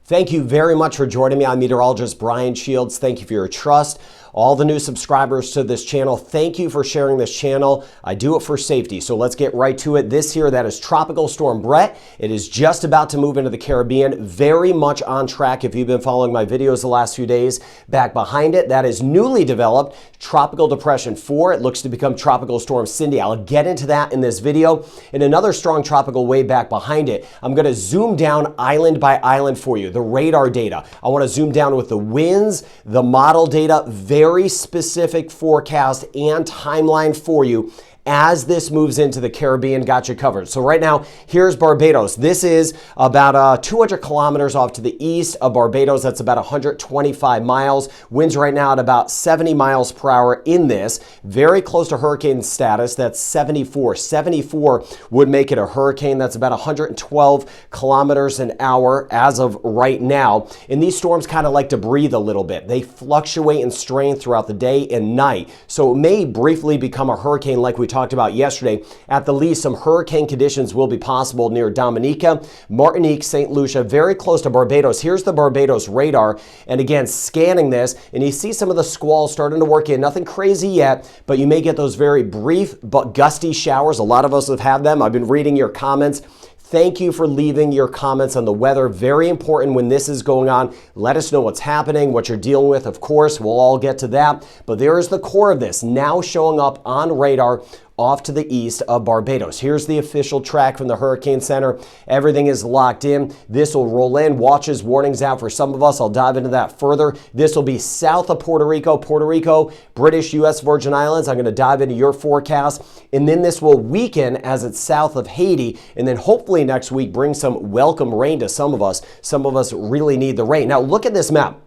Thank you very much for joining me. I'm meteorologist Brian Shields. Thank you for your trust. All the new subscribers to this channel, thank you for sharing this channel. I do it for safety, so let's get right to it. This here, that is Tropical Storm Bret. It is just about to move into the Caribbean. Very much on track if you've been following my videos the last few days. Back behind it, that is newly developed Tropical Depression 4. It looks to become Tropical Storm Cindy. I'll get into that in this video. And another strong tropical wave back behind it. I'm going to zoom down island by island for you. The radar data. I want to zoom down with the winds, the model data, very specific forecast and timeline for you as this moves into the Caribbean. Got you covered. So right now, here's Barbados. This is about 200 kilometers off to the east of Barbados. That's about 125 miles. Winds right now at about 70 miles per hour in this. Very close to hurricane status. That's 74. 74 would make it a hurricane. That's about 112 kilometers an hour as of right now. And these storms kind of like to breathe a little bit. They fluctuate in strength throughout the day and night. So it may briefly become a hurricane like we talked about yesterday. At the least, some hurricane conditions will be possible near Dominica, Martinique, St. Lucia, very close to Barbados. Here's the Barbados radar. And again, scanning this, and you see some of the squalls starting to work in. Nothing crazy yet, but you may get those very brief but gusty showers. A lot of us have had them. I've been reading your comments. Thank you for leaving your comments on the weather. Very important when this is going on. Let us know what's happening, what you're dealing with. Of course, we'll all get to that. But there is the core of this now showing up on radar off to the east of Barbados. Here's the official track from the Hurricane Center. Everything is locked in. This will roll in. Watches, warnings out for some of us. I'll dive into that further. This will be south of Puerto Rico, British U.S. Virgin Islands. I'm going to dive into your forecast. And then this will weaken as it's south of Haiti. And then hopefully next week bring some welcome rain to some of us. Some of us really need the rain. Now look at this map.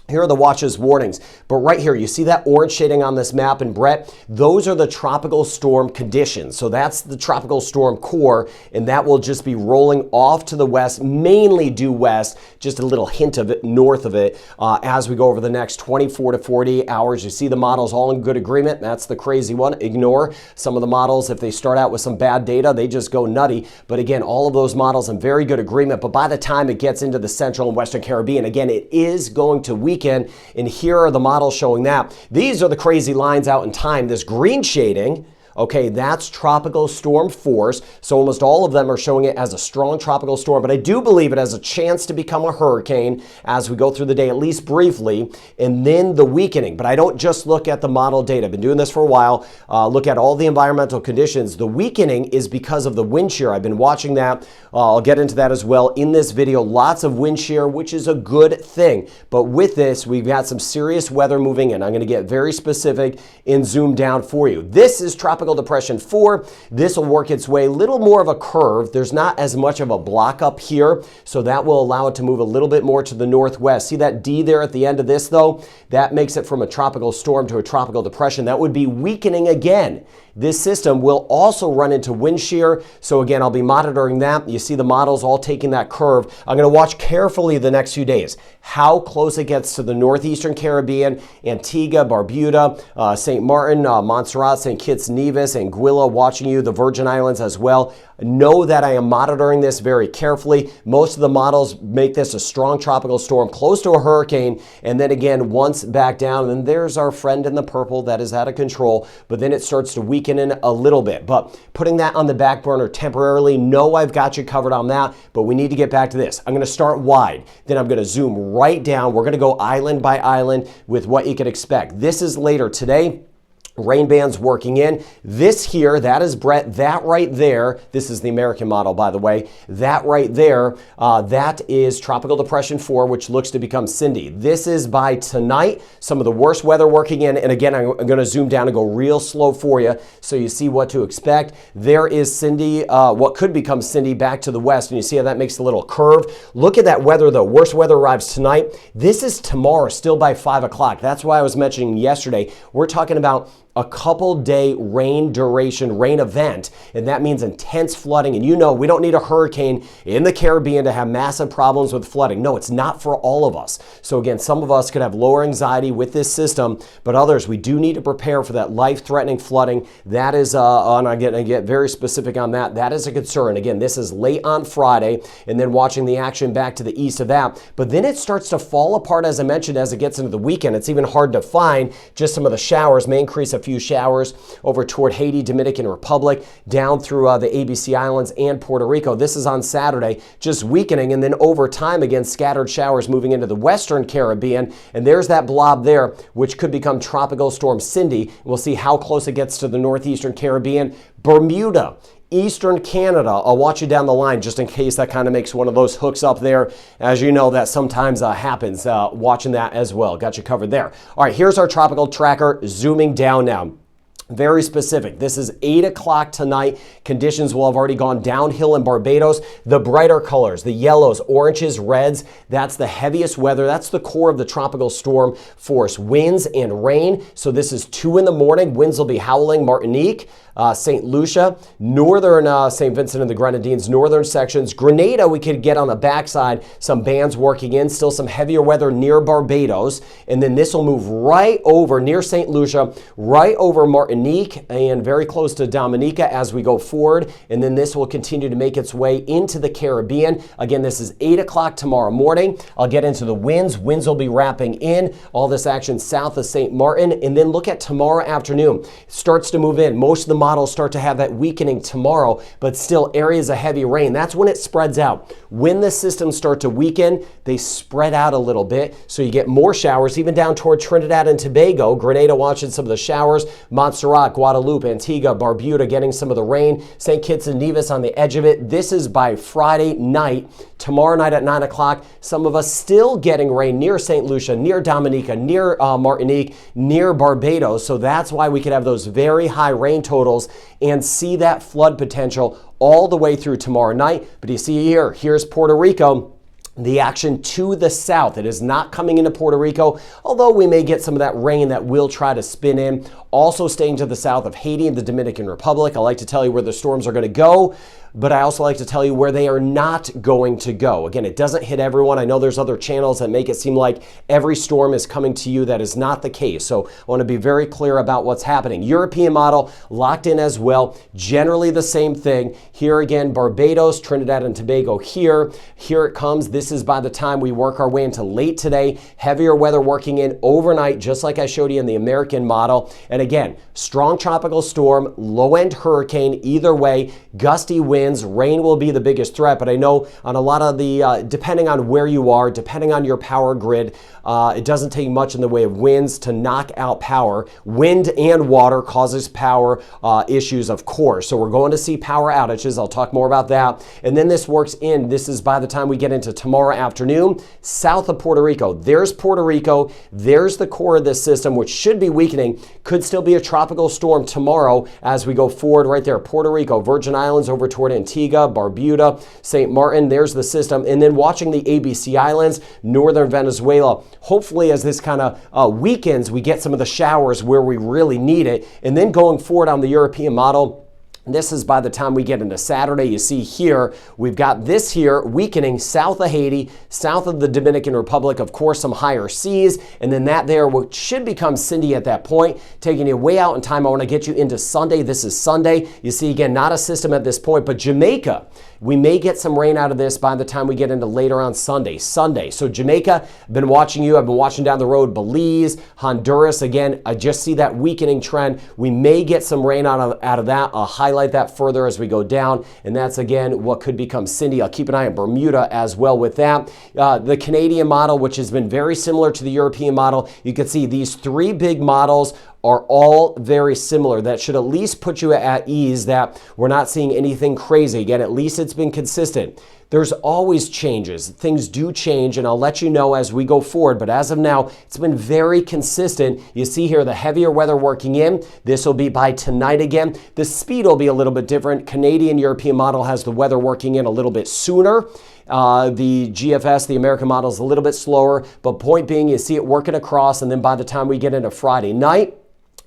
Here are the watches, warnings. But right here, you see that orange shading on this map in Bret? Those are the tropical storm conditions. So that's the tropical storm core, and that will just be rolling off to the west, mainly due west, just a little hint of it north of it as we go over the next 24 to 48 hours. You see the models all in good agreement. That's the crazy one. Ignore some of the models. If they start out with some bad data, they just go nutty. But again, all of those models in very good agreement. But by the time it gets into the Central and Western Caribbean, again, it is going to weaken. And here are the models showing that. These are the crazy lines out in time. This green shading, okay, that's tropical storm force. So almost all of them are showing it as a strong tropical storm, but I do believe it has a chance to become a hurricane as we go through the day, at least briefly, and then the weakening. But I don't just look at the model data. I've been doing this for a while. Look at all the environmental conditions. The weakening is because of the wind shear. I've been watching that. I'll get into that as well in this video. Lots of wind shear, which is a good thing. But with this, we've got some serious weather moving in. I'm going to get very specific and zoom down for you. This is Tropical Depression 4. This will work its way a little more of a curve. There's not as much of a block up here, so that will allow it to move a little bit more to the northwest. See that D there at the end of this though? That makes it from a tropical storm to a tropical depression. That would be weakening again. This system will also run into wind shear. So again, I'll be monitoring that. You see the models all taking that curve. I'm going to watch carefully the next few days how close it gets to the northeastern Caribbean, Antigua, Barbuda, St. Martin, Montserrat, St. Kitts, Nevis, Anguilla, watching you, the Virgin Islands as well. Know that I am monitoring this very carefully. Most of the models make this a strong tropical storm, close to a hurricane, and then again, once back down, and there's our friend in the purple that is out of control, but then it starts to weaken in a little bit. But putting that on the back burner temporarily, know I've got you covered on that, but we need to get back to this. I'm going to start wide, then I'm going to zoom right down. We're going to go island by island with what you can expect. This is later today. Rain bands working in. This here, that is Bret. That right there, this is the American model, by the way. That right there, that is Tropical Depression 4, which looks to become Cindy. This is by tonight, some of the worst weather working in. And again, I'm going to zoom down and go real slow for you so you see what to expect. There is Cindy, what could become Cindy back to the west. And you see how that makes a little curve. Look at that weather, though. Worst weather arrives tonight. This is tomorrow, still by 5 o'clock. That's why I was mentioning yesterday. We're talking about a couple day rain duration, rain event, and that means intense flooding. And you know, we don't need a hurricane in the Caribbean to have massive problems with flooding. No, it's not for all of us. So again, some of us could have lower anxiety with this system, but others, we do need to prepare for that life-threatening flooding. That is, and I get very specific on that. That is a concern. Again, this is late on Friday, and then watching the action back to the east of that. But then it starts to fall apart, as I mentioned, as it gets into the weekend. It's even hard to find. Just some of the showers may increase a few showers over toward Haiti, Dominican Republic, down through the ABC Islands and Puerto Rico. This is on Saturday, just weakening, and then over time, again, scattered showers moving into the Western Caribbean, and there's that blob there, which could become Tropical Storm Cindy. We'll see how close it gets to the northeastern Caribbean. Bermuda, Eastern Canada, I'll watch you down the line just in case that kind of makes one of those hooks up there. As you know, that sometimes happens. Watching that as well. Got you covered there. All right, here's our tropical tracker zooming down now. Very specific. This is 8 o'clock tonight. Conditions will have already gone downhill in Barbados. The brighter colors, the yellows, oranges, reds, that's the heaviest weather. That's the core of the tropical storm force. Winds and rain. So this is 2 in the morning. Winds will be howling. Martinique, St. Lucia, northern St. Vincent and the Grenadines, northern sections. Grenada, we could get on the backside, some bands working in, still some heavier weather near Barbados. And then this will move right over near St. Lucia, right over Martinique, and very close to Dominica as we go forward. And then this will continue to make its way into the Caribbean. Again, this is 8 o'clock tomorrow morning. I'll get into the winds. Winds will be wrapping in. All this action south of St. Martin. And then look at tomorrow afternoon. It starts to move in. Most of the models start to have that weakening tomorrow, but still areas of heavy rain. That's when it spreads out. When the systems start to weaken, they spread out a little bit. So you get more showers, even down toward Trinidad and Tobago. Grenada watching some of the showers. Montserrat, Guadeloupe, Antigua, Barbuda getting some of the rain. St. Kitts and Nevis on the edge of it. This is by Friday night. Tomorrow night at 9 o'clock, some of us still getting rain near St. Lucia, near Dominica, near Martinique, near Barbados. So that's why we could have those very high rain totals and see that flood potential all the way through tomorrow night. But you see here, here's Puerto Rico. The action to the south. It is not coming into Puerto Rico, although we may get some of that rain that will try to spin in. Also staying to the south of Haiti and the Dominican Republic. I like to tell you where the storms are going to go, but I also like to tell you where they are not going to go. Again, it doesn't hit everyone. I know there's other channels that make it seem like every storm is coming to you. That is not the case. So I want to be very clear about what's happening. European model locked in as well. Generally the same thing. Here again, Barbados, Trinidad and Tobago here. Here it comes. This is by the time we work our way into late today. Heavier weather working in overnight, just like I showed you in the American model. And again, strong tropical storm, low-end hurricane, either way, gusty winds, rain will be the biggest threat. But I know on a lot of the, depending on where you are, depending on your power grid, it doesn't take much in the way of winds to knock out power. Wind and water causes power issues, of course. So we're going to see power outages. I'll talk more about that. And then this works in, this is by the time we get into tomorrow afternoon, south of Puerto Rico. There's Puerto Rico. There's the core of this system, which should be weakening. Could still be a tropical storm tomorrow as we go forward right there. Puerto Rico, Virgin Islands over toward Antigua, Barbuda, St. Martin. There's the system. And then watching the ABC Islands, northern Venezuela. Hopefully as this kind of weakens, we get some of the showers where we really need it. And then going forward on the European model, this is by the time we get into Saturday. You see here, we've got this here weakening south of Haiti, south of the Dominican Republic, of course, some higher seas, and then that there, which should become Cindy at that point, taking you way out in time. I want to get you into Sunday. This is Sunday. You see, again, not a system at this point, but Jamaica, we may get some rain out of this by the time we get into later on Sunday. So Jamaica, I've been watching you. I've been watching down the road. Belize, Honduras. Again, I just see that weakening trend. We may get some rain out of that. I'll highlight that further as we go down. And that's, again, what could become Cindy. I'll keep an eye on Bermuda as well with that. The Canadian model, which has been very similar to the European model, you can see these three big models are all very similar. That should at least put you at ease that we're not seeing anything crazy. Again, at least it's been consistent. There's always changes. Things do change, and I'll let you know as we go forward. But as of now, it's been very consistent. You see here the heavier weather working in. This will be by tonight again. The speed will be a little bit different. Canadian European model has the weather working in a little bit sooner. The GFS, the American model, is a little bit slower. But point being, you see it working across, and then by the time we get into Friday night,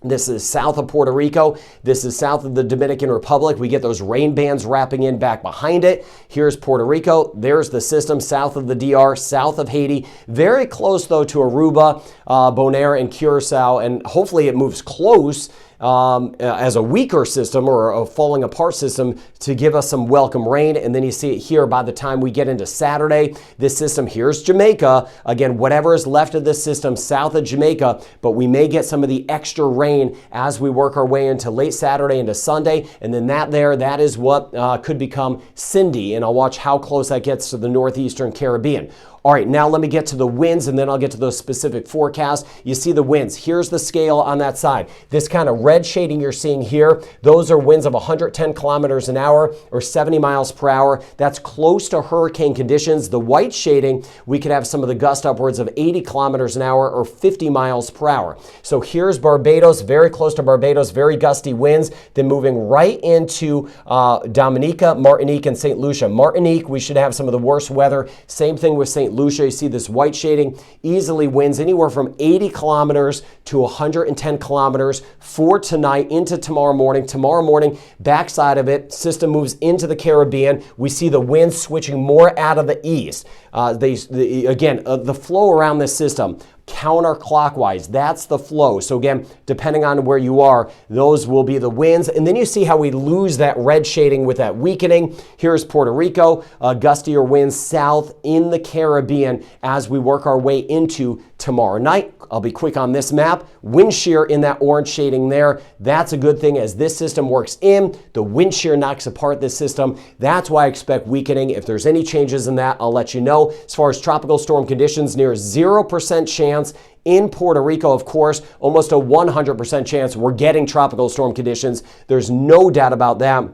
This is south of Puerto Rico. This is south of the Dominican Republic. We get those rain bands wrapping in back behind it. Here's Puerto Rico. There's the system south of the DR, south of Haiti. Very close, though, to Aruba, Bonaire, and Curacao. And hopefully it moves close as a weaker system or a falling apart system to give us some welcome rain. And then you see it here by the time we get into Saturday. This system, here's Jamaica. Again, whatever is left of this system south of Jamaica, but we may get some of the extra rain as we work our way into late Saturday into Sunday. And then that is what could become Cindy. And I'll watch how close that gets to the northeastern Caribbean. All right, now let me get to the winds and then I'll get to those specific forecasts. You see the winds. Here's the scale on that side. This kind of red shading you're seeing here, those are winds of 110 kilometers an hour or 70 miles per hour. That's close to hurricane conditions. The white shading, we could have some of the gusts upwards of 80 kilometers an hour or 50 miles per hour. So here's Barbados, very close to Barbados, very gusty winds. Then moving right into Dominica, Martinique, and St. Lucia. Martinique, we should have some of the worst weather. Same thing with St. Lucia. You see this white shading, easily winds anywhere from 80 kilometers to 110 kilometers for tonight into tomorrow morning. Tomorrow morning, backside of it, system moves into the Caribbean. We see the winds switching more out of the east. The flow around this system, counterclockwise, that's the flow. So again, depending on where you are, those will be the winds. And then you see how we lose that red shading with that weakening. Here's Puerto Rico, gustier winds south in the Caribbean as we work our way into tomorrow night. I'll be quick on this map. Wind shear in that orange shading there. That's a good thing as this system works in. The wind shear knocks apart this system. That's why I expect weakening. If there's any changes in that, I'll let you know. As far as tropical storm conditions, near 0% chance in Puerto Rico, of course, almost a 100% chance we're getting tropical storm conditions. There's no doubt about that.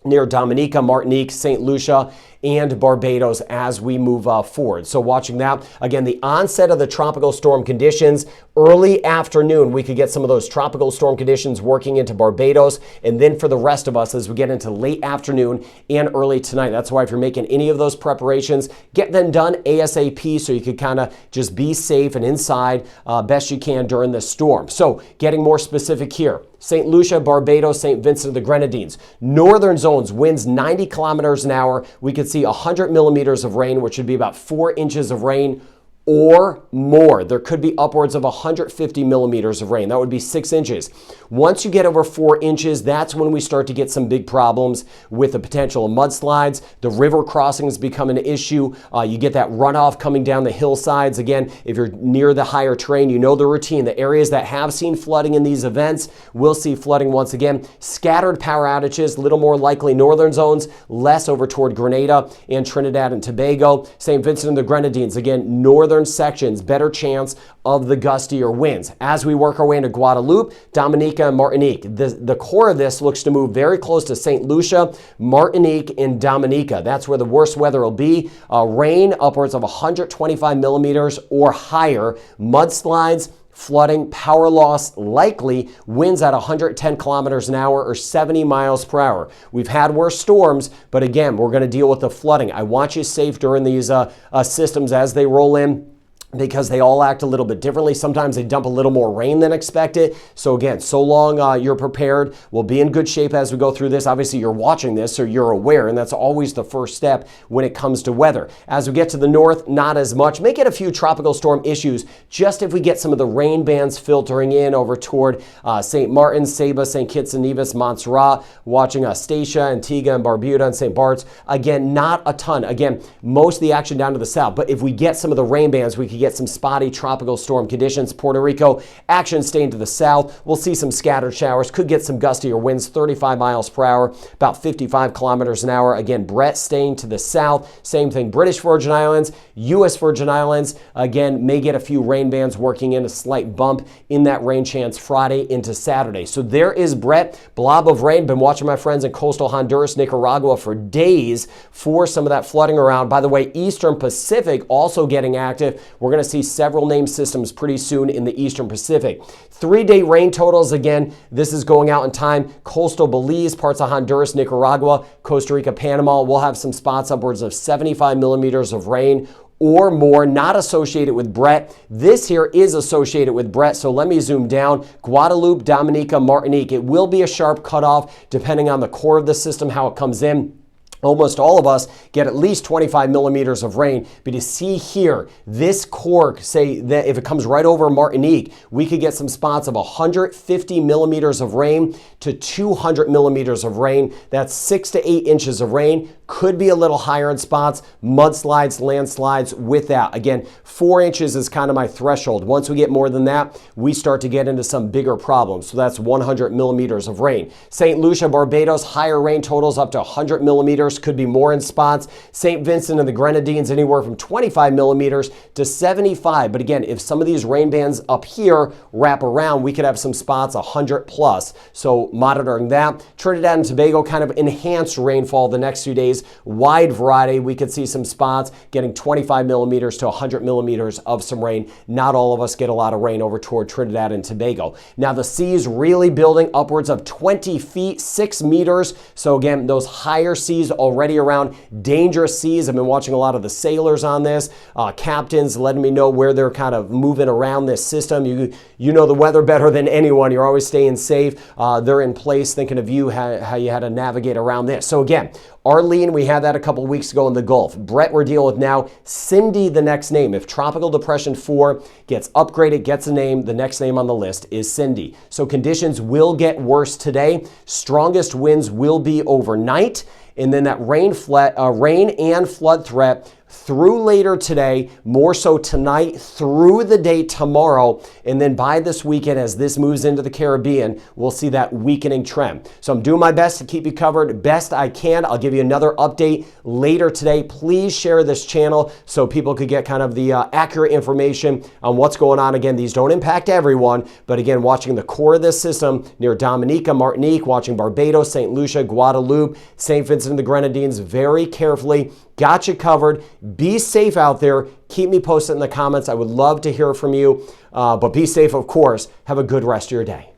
Near Dominica, Martinique, St. Lucia, and Barbados as we move forward. So watching that, again, the onset of the tropical storm conditions, early afternoon, we could get some of those tropical storm conditions working into Barbados. And then for the rest of us, as we get into late afternoon and early tonight, that's why if you're making any of those preparations, get them done ASAP so you could kind of just be safe and inside best you can during this storm. So getting more specific here. St. Lucia, Barbados, St. Vincent of the Grenadines. Northern zones, winds 90 kilometers an hour. We could see 100 millimeters of rain, which would be about 4 inches of rain or more. There could be upwards of 150 millimeters of rain. That would be 6 inches. Once you get over 4 inches, that's when we start to get some big problems with the potential of mudslides. The river crossings become an issue. You get that runoff coming down the hillsides. Again, if you're near the higher terrain, you know the routine. The areas that have seen flooding in these events will see flooding once again. Scattered power outages, little more likely northern zones, less over toward Grenada and Trinidad and Tobago. St. Vincent and the Grenadines, again, northern sections, better chance of the gustier winds. As we work our way into Guadeloupe, Dominica, and Martinique, the core of this looks to move very close to St. Lucia, Martinique, and Dominica. That's where the worst weather will be. Rain upwards of 125 millimeters or higher, mudslides, flooding, power loss likely, winds at 110 kilometers an hour or 70 miles per hour. We've had worse storms, but again, we're going to deal with the flooding. I want you safe during these systems as they roll in, because they all act a little bit differently. Sometimes they dump a little more rain than expected. So again, so long you're prepared, we'll be in good shape as we go through this. Obviously, you're watching this, so you're aware, and that's always the first step when it comes to weather. As we get to the north, not as much. May get a few tropical storm issues just if we get some of the rain bands filtering in over toward St. Martin, Saba, St. Kitts and Nevis, Montserrat, watching Statia, Antigua, and Barbuda, and St. Bart's. Again, not a ton. Again, most of the action down to the south, but if we get some of the rain bands, we could get some spotty tropical storm conditions. Puerto Rico, action staying to the south. We'll see some scattered showers. Could get some gustier winds, 35 miles per hour, about 55 kilometers an hour. Again, Bret staying to the south. Same thing, British Virgin Islands, U.S. Virgin Islands. Again, may get a few rain bands working in, a slight bump in that rain chance Friday into Saturday. So there is Bret, blob of rain. Been watching my friends in coastal Honduras, Nicaragua for days for some of that flooding around. By the way, Eastern Pacific also getting active. We're going to see several named systems pretty soon in the Eastern Pacific. 3-day rain totals, again, this is going out in time. Coastal Belize, parts of Honduras, Nicaragua, Costa Rica, Panama, we'll have some spots upwards of 75 millimeters of rain or more, not associated with Bret. This here is associated with Bret, so let me zoom down. Guadeloupe, Dominica, Martinique. It will be a sharp cutoff depending on the core of the system, how it comes in. Almost all of us get at least 25 millimeters of rain, but you see here, this core, say that if it comes right over Martinique, we could get some spots of 150 millimeters of rain to 200 millimeters of rain. That's 6 to 8 inches of rain. Could be a little higher in spots, mudslides, landslides with that. Again, 4 inches is kind of my threshold. Once we get more than that, we start to get into some bigger problems. So that's 100 millimeters of rain. St. Lucia, Barbados, higher rain totals up to 100 millimeters. Could be more in spots. St. Vincent and the Grenadines, anywhere from 25 millimeters to 75. But again, if some of these rain bands up here wrap around, we could have some spots 100 plus. So monitoring that. Trinidad and Tobago, kind of enhanced rainfall the next few days. Wide variety. We could see some spots getting 25 millimeters to 100 millimeters of some rain. Not all of us get a lot of rain over toward Trinidad and Tobago. Now the seas really building upwards of 20 feet, 6 meters. So again, those higher seas already around dangerous seas. I've been watching a lot of the sailors on this, captains letting me know where they're kind of moving around this system. You know the weather better than anyone. You're always staying safe. They're in place thinking of you, how you had to navigate around this. So again, Arlene, we had that a couple weeks ago in the Gulf. Bret, we're dealing with now. Cindy, the next name. If Tropical Depression 4 gets upgraded, gets a name, the next name on the list is Cindy. So conditions will get worse today. Strongest winds will be overnight. And then that rain and flood threat through later today, more so tonight, through the day tomorrow, and then by this weekend as this moves into the Caribbean, we'll see that weakening trend. So I'm doing my best to keep you covered best I can. I'll give you another update later today. Please share this channel so people could get kind of the accurate information on what's going on. Again, these don't impact everyone, but again, watching the core of this system near Dominica, Martinique, watching Barbados, St. Lucia, Guadeloupe, St. Vincent and the Grenadines very carefully. Got you covered. Be safe out there. Keep me posted in the comments. I would love to hear from you. But be safe, of course. Have a good rest of your day.